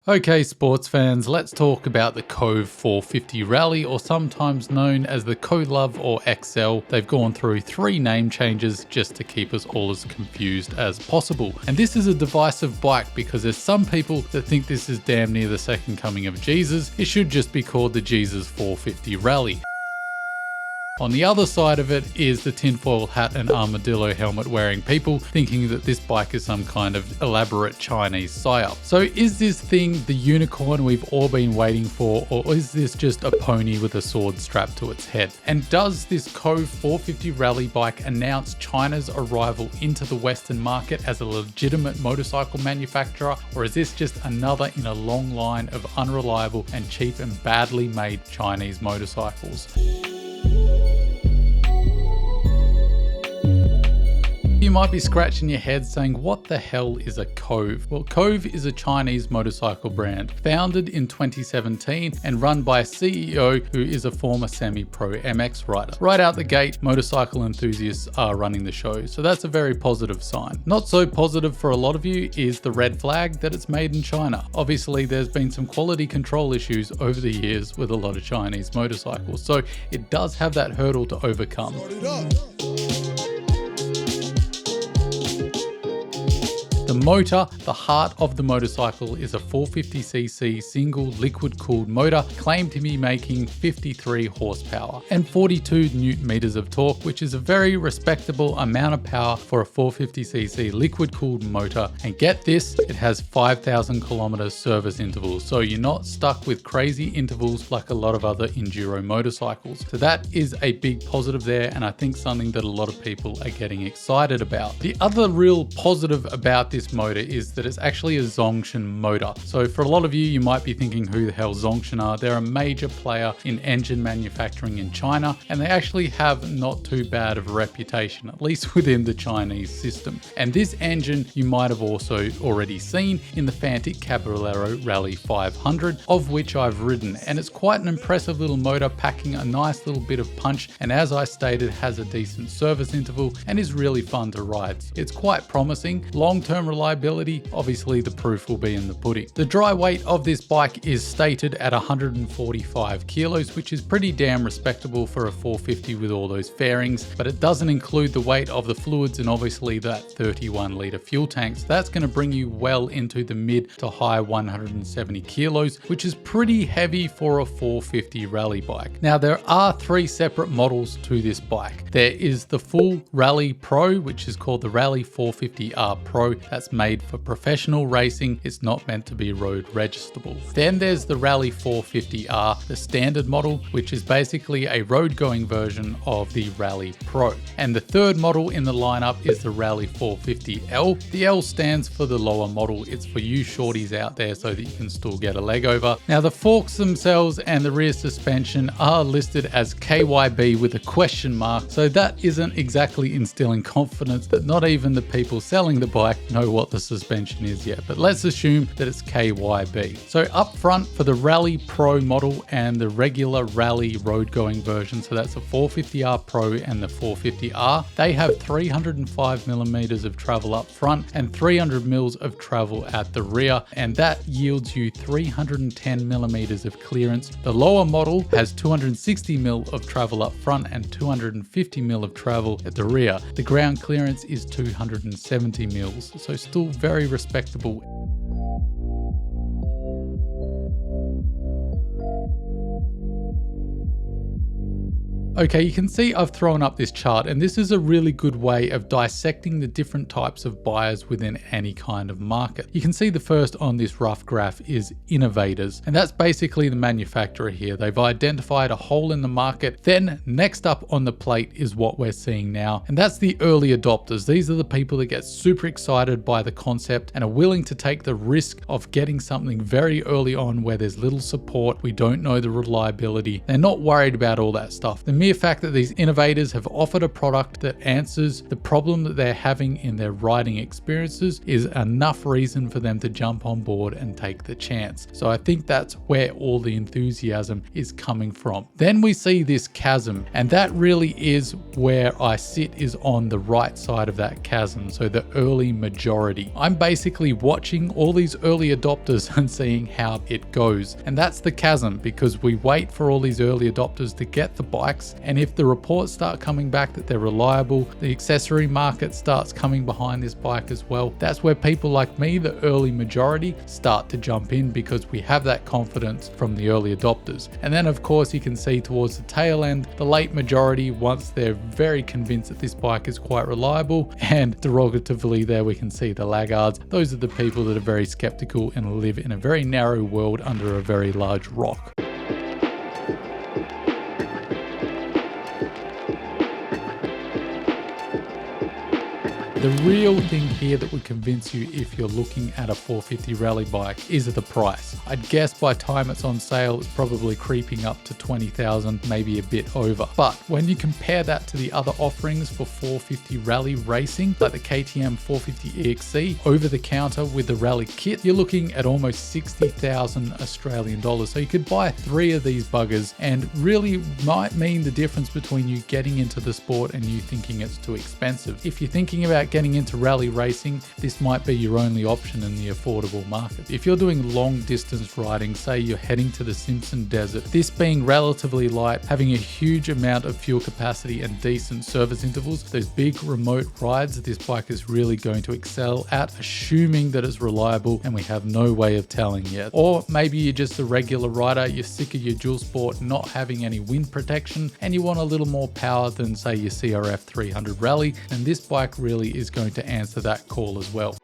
Okay, sports fans, let's talk about the Cove 450 Rally, or sometimes known as the Co-Love or XL. They've gone through 3 name changes just to keep us all as confused as possible. And this is a divisive bike because there's some people that think this is damn near the second coming of Jesus. It should just be called the Jesus 450 Rally. On the other side of it is the tinfoil hat and armadillo helmet wearing people thinking that this bike is some kind of elaborate Chinese psyop. So is this thing the unicorn we've all been waiting for, or is this just a pony with a sword strapped to its head? And does this Cove 450 Rally bike announce China's arrival into the Western market as a legitimate motorcycle manufacturer, or is this just another in a long line of unreliable and cheap and badly made Chinese motorcycles? You might be scratching your head saying, what the hell is a Cove? Well, Cove is a Chinese motorcycle brand founded in 2017 and run by a CEO who is a former semi-pro MX rider. Right out the gate, motorcycle enthusiasts are running the show, so that's a very positive sign. Not so positive for a lot of you is the red flag that it's made in China. Obviously, there's been some quality control issues over the years with a lot of Chinese motorcycles, so it does have that hurdle to overcome. The motor, the heart of the motorcycle, is a 450cc single liquid-cooled motor claimed to be making 53 horsepower and 42 newton meters of torque, which is a very respectable amount of power for a 450cc liquid-cooled motor. And get this, it has 5,000 kilometer service intervals, so you're not stuck with crazy intervals like a lot of other enduro motorcycles. So that is a big positive there, and I think something that a lot of people are getting excited about. The other real positive about this motor is that it's actually a Zongshan motor. So for a lot of you, you might be thinking who the hell Zongshan are. They're a major player in engine manufacturing in China, and they actually have not too bad of a reputation, at least within the Chinese system. And this engine you might have also already seen in the Fantic Caballero Rally 500, of which I've ridden, and it's quite an impressive little motor, packing a nice little bit of punch, and as I stated, has a decent service interval and is really fun to ride. It's quite promising. Long-term reliability, obviously the proof will be in the pudding. The dry weight of this bike is stated at 145 kilos, which is pretty damn respectable for a 450 with all those fairings, but it doesn't include the weight of the fluids and obviously that 31 litre fuel tank. So that's going to bring you well into the mid to high 170 kilos, which is pretty heavy for a 450 rally bike. Now there are 3 separate models to this bike. There is the full Rally Pro, which is called the Rally 450R Pro. That's made for professional racing. It's not meant to be road registerable. Then there's the Rally 450R, the standard model, which is basically a road going version of the Rally Pro. And the third model in the lineup is the Rally 450L. The L stands for the lower model. It's for you shorties out there so that you can still get a leg over. Now the forks themselves and the rear suspension are listed as KYB with a question mark. So that isn't exactly instilling confidence that not even the people selling the bike know what the suspension is yet, but let's assume that it's KYB. So up front for the Rally Pro model and the regular Rally road going version, so that's the 450R Pro and the 450R, they have 305 millimeters of travel up front and 300 mils of travel at the rear, and that yields you 310 millimeters of clearance. The lower model has 260 mil of travel up front and 250 mil of travel at the rear. The ground clearance is 270 mils, so still very respectable. Okay, you can see I've thrown up this chart, and this is a really good way of dissecting the different types of buyers within any kind of market. You can see the first on this rough graph is innovators, and that's basically the manufacturer here. They've identified a hole in the market. Then next up on the plate is what we're seeing now, and that's the early adopters. These are the people that get super excited by the concept and are willing to take the risk of getting something very early on where there's little support, we don't know the reliability. They're not worried about all that stuff. The mere fact that these innovators have offered a product that answers the problem that they're having in their riding experiences is enough reason for them to jump on board and take the chance. So I think that's where all the enthusiasm is coming from. Then we see this chasm, and that really is where I sit, is on the right side of that chasm. So the early majority. I'm basically watching all these early adopters and seeing how it goes. And that's the chasm, because we wait for all these early adopters to get the bikes. And if the reports start coming back that they're reliable, the accessory market starts coming behind this bike as well. That's where people like me, the early majority, start to jump in, because we have that confidence from the early adopters. And then of course you can see towards the tail end, the late majority, once they're very convinced that this bike is quite reliable, and derogatively there we can see the laggards. Those are the people that are very skeptical and live in a very narrow world under a very large rock. The real thing here that would convince you if you're looking at a 450 rally bike is the price. I'd guess by time it's on sale, it's probably creeping up to 20,000, maybe a bit over. But when you compare that to the other offerings for 450 rally racing, like the KTM 450 EXC over the counter with the rally kit, you're looking at almost 60,000 Australian dollars. So you could buy 3 of these buggers, and really might mean the difference between you getting into the sport and you thinking it's too expensive. If you're thinking about getting into rally racing, this might be your only option in the affordable market. If you're doing long distance riding, say you're heading to the Simpson Desert, this being relatively light, having a huge amount of fuel capacity and decent service intervals, those big remote rides, this bike is really going to excel at, assuming that it's reliable, and we have no way of telling yet. Or maybe you're just a regular rider, you're sick of your dual sport not having any wind protection, and you want a little more power than say your CRF 300 Rally, and this bike really is going to answer that call as well.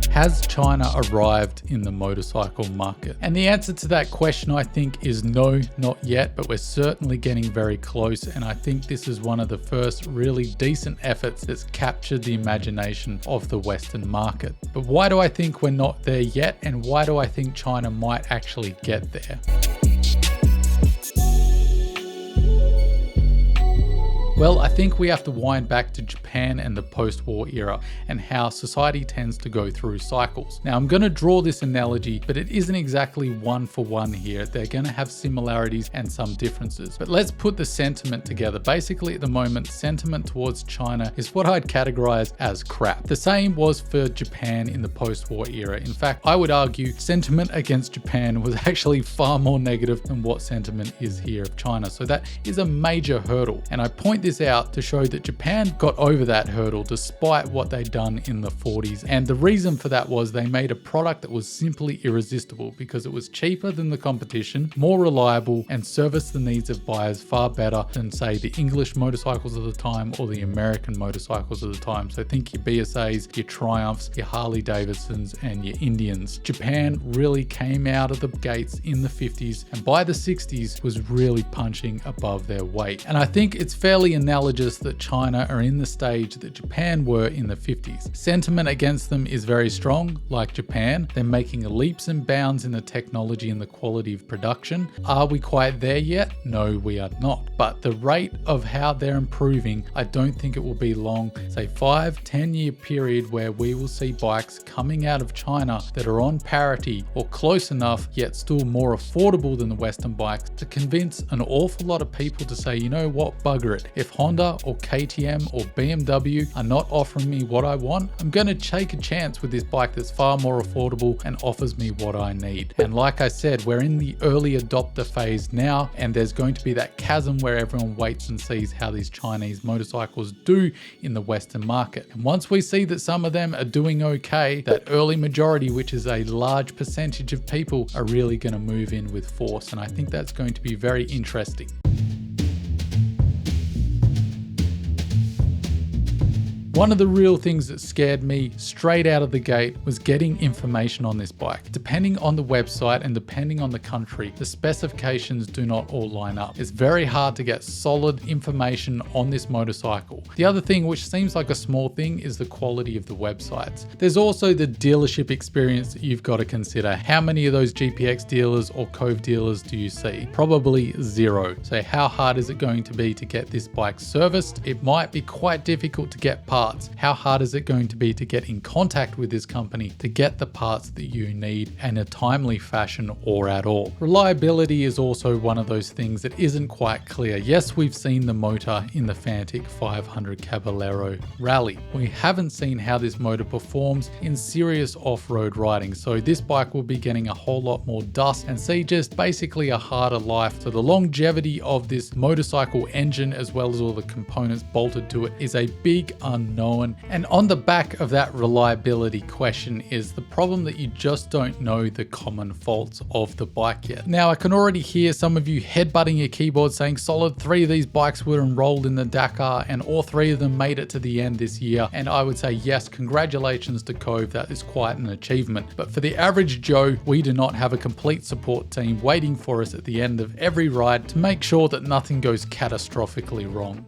Has China arrived in the motorcycle market? And the answer to that question, I think, is no, not yet, but we're certainly getting very close. And I think this is one of the first really decent efforts that's captured the imagination of the Western market. But why do I think we're not there yet? And why do I think China might actually get there? Well, I think we have to wind back to Japan and the post-war era and how society tends to go through cycles. Now, I'm going to draw this analogy, but it isn't exactly one for one here. They're going to have similarities and some differences. But let's put the sentiment together. Basically, at the moment, sentiment towards China is what I'd categorize as crap. The same was for Japan in the post-war era. In fact, I would argue sentiment against Japan was actually far more negative than what sentiment is here of China. So that is a major hurdle. And I point this out to show that Japan got over that hurdle despite what they'd done in the 40s. And the reason for that was they made a product that was simply irresistible because it was cheaper than the competition, more reliable, and serviced the needs of buyers far better than, say, the English motorcycles of the time or the American motorcycles of the time. So think your BSAs, your Triumphs, your Harley Davidsons, and your Indians. Japan really came out of the gates in the 50s, and by the 60s was really punching above their weight. And I think it's fairly analogous that China are in the stage that Japan were in the 50s. Sentiment against them is very strong, like Japan. They're making leaps and bounds in the technology and the quality of production. Are we quite there yet? No, we are not. But the rate of how they're improving, I don't think it will be long, say 5-10 year period where we will see bikes coming out of China that are on parity or close enough, yet still more affordable than the Western bikes, to convince an awful lot of people to say, you know what, bugger it. If Honda or KTM or BMW are not offering me what I want, I'm going to take a chance with this bike that's far more affordable and offers me what I need. And like I said, we're in the early adopter phase now, and there's going to be that chasm where everyone waits and sees how these Chinese motorcycles do in the Western market. And once we see that some of them are doing okay, that early majority, which is a large percentage of people, are really going to move in with force. And I think that's going to be very interesting. One of the real things that scared me straight out of the gate was getting information on this bike. Depending on the website and depending on the country, the specifications do not all line up. It's very hard to get solid information on this motorcycle. The other thing, which seems like a small thing, is the quality of the websites. There's also the dealership experience that you've got to consider. How many of those GPX dealers or Cove dealers do you see? Probably zero. So how hard is it going to be to get this bike serviced? It might be quite difficult to get parts. How hard is it going to be to get in contact with this company to get the parts that you need in a timely fashion or at all? Reliability is also one of those things that isn't quite clear. Yes, we've seen the motor in the Fantic 500 Caballero Rally. We haven't seen how this motor performs in serious off-road riding, so this bike will be getting a whole lot more dust and see just basically a harder life. So the longevity of this motorcycle engine, as well as all the components bolted to it, is a big unknown. And on the back of that reliability question is the problem that you just don't know the common faults of the bike yet. Now, I can already hear some of you headbutting your keyboard saying, Solid, 3 of these bikes were enrolled in the Dakar and all 3 of them made it to the end this year. And I would say, yes, congratulations to Cove, that is quite an achievement. But for the average Joe, we do not have a complete support team waiting for us at the end of every ride to make sure that nothing goes catastrophically wrong.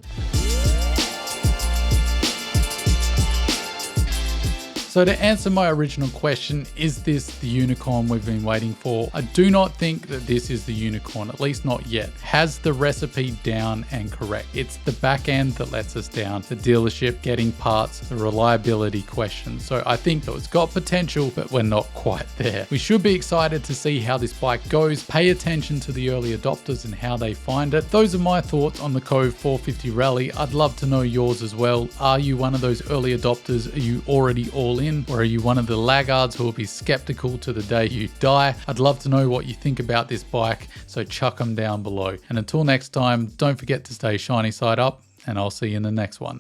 So to answer my original question, is this the unicorn we've been waiting for? I do not think that this is the unicorn, at least not yet. Has the recipe down and correct. It's the back end that lets us down. The dealership, getting parts, the reliability question. So I think that it's got potential, but we're not quite there. We should be excited to see how this bike goes. Pay attention to the early adopters and how they find it. Those are my thoughts on the Cove 450 Rally. I'd love to know yours as well. Are you one of those early adopters? Are you already all in? Or are you one of the laggards who will be skeptical to the day you die? I'd love to know what you think about this bike, so chuck them down below. And until next time, don't forget to stay shiny side up, and I'll see you in the next one.